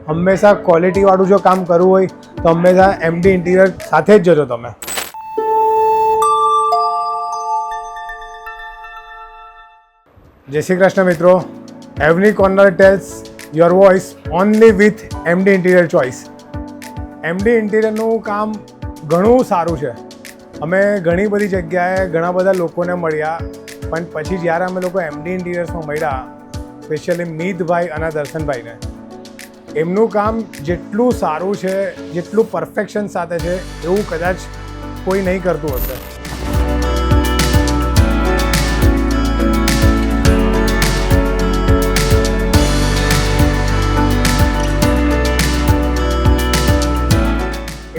હંમેશા ક્વોલિટીવાળું જો કામ કરવું હોય તો હંમેશા એમડી ઇન્ટિરિયર સાથે જ જજો તમે. જય શ્રી કૃષ્ણ મિત્રો. Every corner tells your voice only with MD interior choice. MD ઇન્ટિરિયરનું કામ ઘણું સારું છે. અમે ઘણી બધી જગ્યાએ ઘણા બધા લોકોને મળ્યા, પણ પછી જ્યારે અમે લોકો એમડી ઇન્ટિરિયર્સમાં મળ્યા, સ્પેશિયલી મિતભાઈ અને દર્શનભાઈને, એમનું કામ જેટલું સારું છે, જેટલું પરફેક્શન સાથે છે, એવું કદાચ કોઈ નહીં કરતું હશે.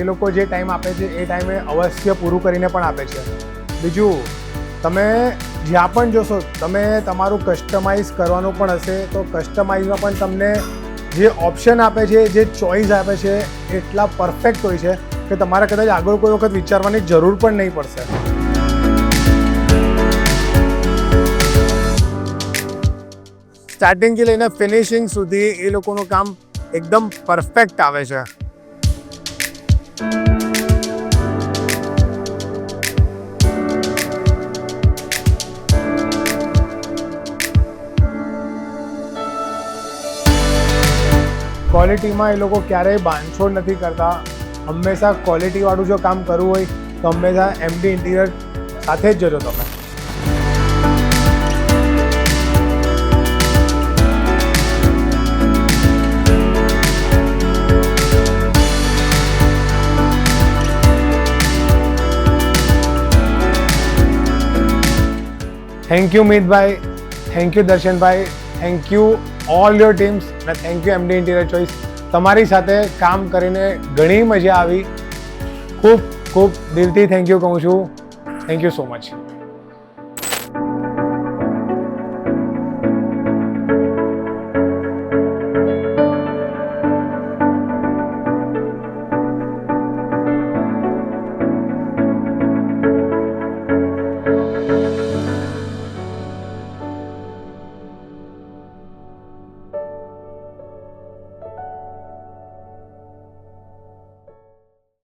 એ લોકો જે ટાઈમ આપે છે એ ટાઈમે અવશ્ય પૂરું કરીને પણ આપે છે. બીજું, તમે જ્યાં પણ જોશો, તમે તમારું કસ્ટમાઇઝ કરવાનું પણ હશે તો કસ્ટમાઇઝમાં પણ તમને જે ઓપ્શન આપે છે, જે ચોઇસ આપે છે, એટલા પરફેક્ટ હોય છે કે તમારે કદાચ આગળ કોઈ વખત વિચારવાની જરૂર પણ નહીં પડશે. સ્ટાર્ટિંગથી લઈને ફિનિશિંગ સુધી એ લોકોનું કામ એકદમ પરફેક્ટ આવે છે. ક્વોલિટીમાં એ લોકો ક્યારેય બાંધછોડ નથી કરતા. હંમેશા ક્વોલિટીવાળું જો કામ કરવું હોય તો હંમેશા એમડી ઇન્ટિરિયર સાથે જ જજો તમે. થેન્ક યુ મિતભાઈ, થેન્ક યુ દર્શનભાઈ, thank you all your teams અને thank you MD interior choice. તમારી સાથે કામ કરીને ઘણી મજા આવી. ખૂબ ખૂબ દિલથી થેન્ક યુ કહું છું. Thank you so much.